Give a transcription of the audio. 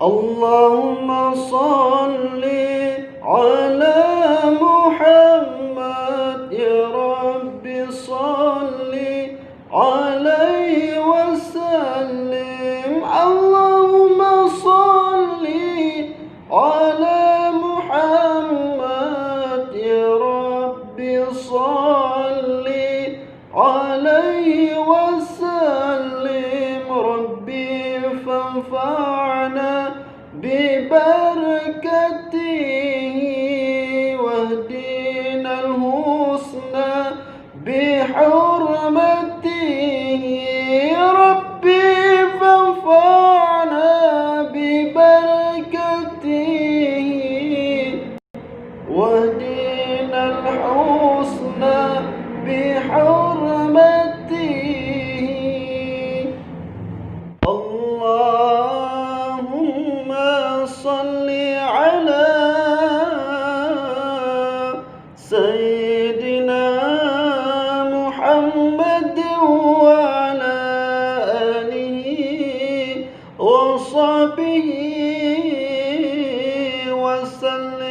اللهم صل على محمد يا رب صل عليه وسلم. اللهم صل على محمد يا رب صل عليه وسلم. ربي فانفعنا ببركته واهدنا الحسنى بحرمته. ربي فانفعنا ببركته واهدنا الحسنى بحرمته. اللهم صل على سيدنا محمد وعلى آله وصحبه وسلم.